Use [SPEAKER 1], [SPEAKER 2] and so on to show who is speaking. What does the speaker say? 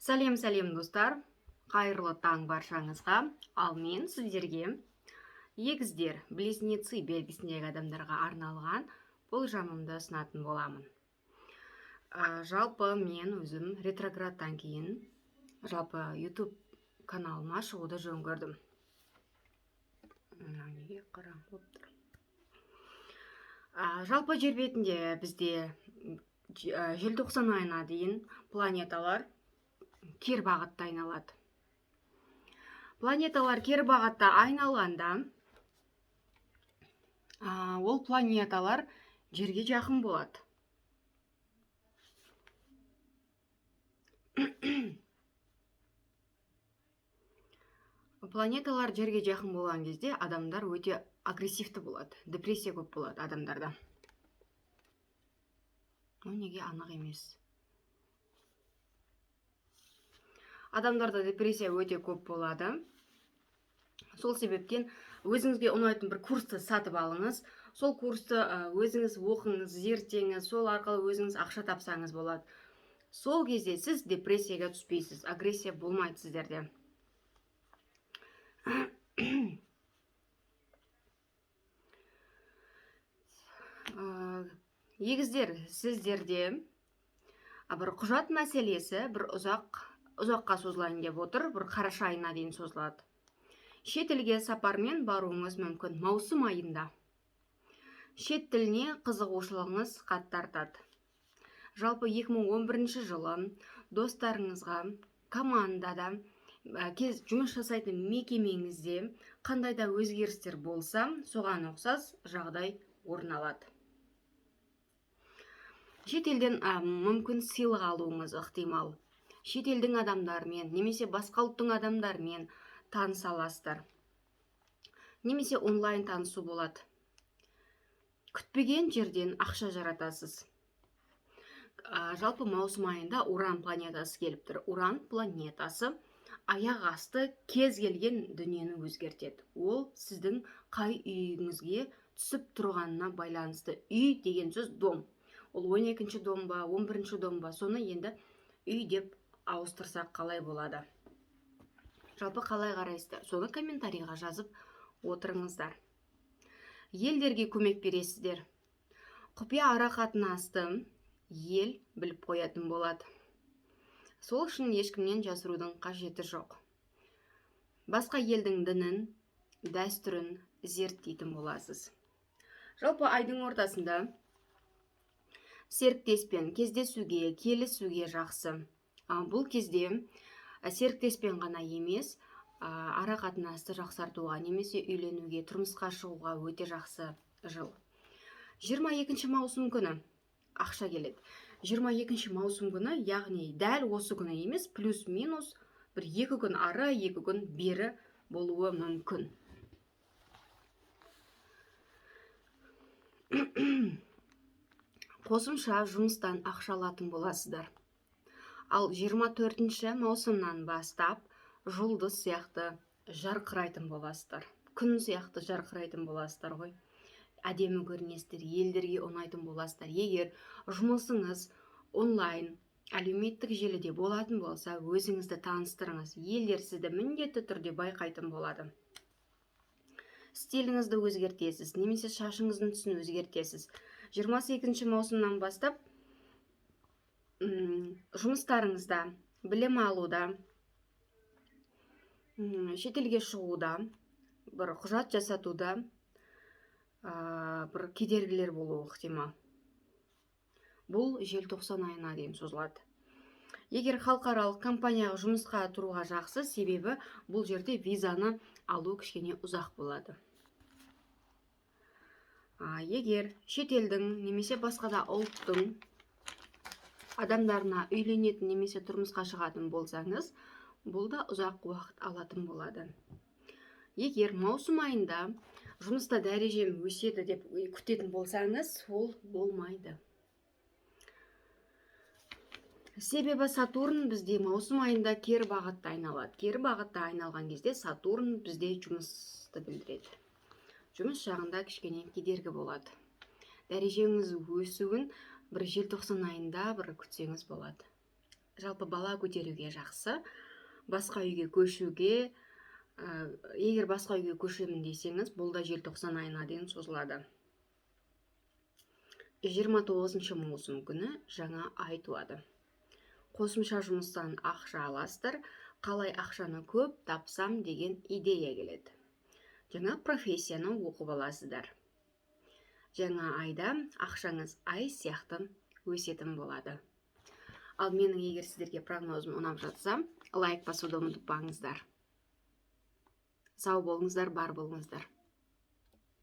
[SPEAKER 1] Сәлем достар, қайырлы таң баршаңызға. Ал мен сіздерге егіздер, близнецы белгісіндегі адамдарға арналған болжамымды ұсынатын боламын. Жалпы мен өзім ретроградтан кейін YouTube каналыма шығуды жөн көрдім. Неге қараңғы болып тұр? Жалпы жер бетінде бізде желтоқсан айына дейін планеталар кері бағытта айналады. Планеталар кері бағытта айналғанда, ол планеталар жерге жақын болады. Планеталар жерге жақын болған кезде адамдар өте агрессивті болады, депрессия көп болады адамдарда. Неге анық емес? Адамдарда депрессия өте көп болады. Сол себептен өзіңізге ұнайтын бір курсты сатып алыңыз. Сол курсты өзіңіз оқыңыз, зерттеңіз, сол арқылы өзіңіз ақша тапсаңыз болады. Сол кезде сіз депрессияға түспейсіз, агрессия болмайды сіздерде. Егіздер, сіздерде бір құжат мәселесі бір ұзаққа созылайын деп отыр, бір қараша айына дейін созылады. Шет елге сапармен баруыңыз мүмкін маусым айында. Шет тіліне қызығушылығыңыз қатты артады. Жалпы 2011 жылы достарыңызға, командада, жұмыс жасайтын мекемеңізде қандай да өзгерістер болса, соған ұқсас жағдай орын алады. Шет елден мүмкін сыйлық алуыңыз ықтимал. Шет елдің адамдарымен, немесе басқа ұлттың адамдарымен таныса аласыздар. Немесе онлайн танысу болады. Күтпеген жерден ақша жаратасыз. Жалпы маусым айында Уран планетасы келіп тұр. Уран планетасы аяқ асты кез келген дүниені өзгертеді. Ол сіздің қай үйіңізге түсіп тұрғанына байланысты. Үй деген сөз дом. Ол 12-ші дом ба, 11-ші дом ба, соны енді үй деп ауыстырсақ қалай болады? Жалпы қалай қарайсыздар? Соны комментарийға жазып отырыңыздар. Елдерге көмек бересіздер. Құпия ара қатынасты ел біліп қоятын болады. Сол үшін ешкімнен жасырудың қажеті жоқ. Басқа елдің дінін, дәстүрін зерттейтін боласыз. Жалпы айдың ортасында серіктеспен кездесуге, келісуге жақсы. Бұл кезде серіктеспен ғана емес, ара қатынасты жақсартуға, немесе үйленуге, тұрмысқа шығуға өте жақсы жыл. 22 маусым күні ақша келеді. 22 маусым күні, яғни дәл осы күні емес, плюс-минус бір 2 күн ары, 2 күн бері болуы мүмкін. Қосымша жұмыстан ақша алатын боласыздар. Ал 24 маусымнан бастап жұлдыз сияқты жарқырайтын боласыздар. Күн сияқты жарқырайтын боласыздар ғой. Әдемі көрінесіздер, елдерге ұнайтын боласыздар. Егер жұмысыңыз онлайн, әлеуметтік желіде болатын болса, өзіңізді таныстырыңыз. Елдер сізді міндетті түрде байқайтын болады. Стиліңізді өзгертесіз, немесе шашыңыздың түсін өзгертесіз. 22 маусымнан бастап жұмыстарыңызда, білім алуда, шетелге шығуда, бір құжат жасатуда бір кедергілер болуы ықтимал. Бұл желтоқсан айына дейін созылады. Егер халықаралық компанияға жұмысқа тұруға жақсы, себебі бұл жерде визаны алу кішкене ұзақ болады. Егер шетелдің немесе басқа да ұлттың адамдарына үйленетін немесе тұрмысқа шығатын болсаңыз, бұл да ұзақ уақыт алатын болады. Егер маусым айында жұмыста дәрежем өседі деп күтетін болсаңыз, ол болмайды. Себебі Сатурн бізде маусым айында кері бағытта айналады. Кері бағытта айналған кезде Сатурн бізде жұмысты білдіреді. Жұмыс жағында кішкене кедергі болады. Дәрежеңіз өсуін бір желтоқсан айында бір күтсеңіз болады. жалпы бала көтеруге жақсы. Басқа үйге көшуге, егер басқа үйге көшемін десеңіз, бұл да желтоқсан айына дейін созылады. 29 маусым күні жаңа ай туады. Қосымша жұмыстан ақша аласыздар, қалай ақшаны көп тапсам деген идея келеді. Жаңа профессияны оқып аласыздар. Жаңа айда ақшаңыз ай сияқты өсетін болады. Ал менің егер сіздерге прогнозым ұнап жатса, лайк басуды ұмытпаңыздар. Сау болыңыздар, бар болыңыздар.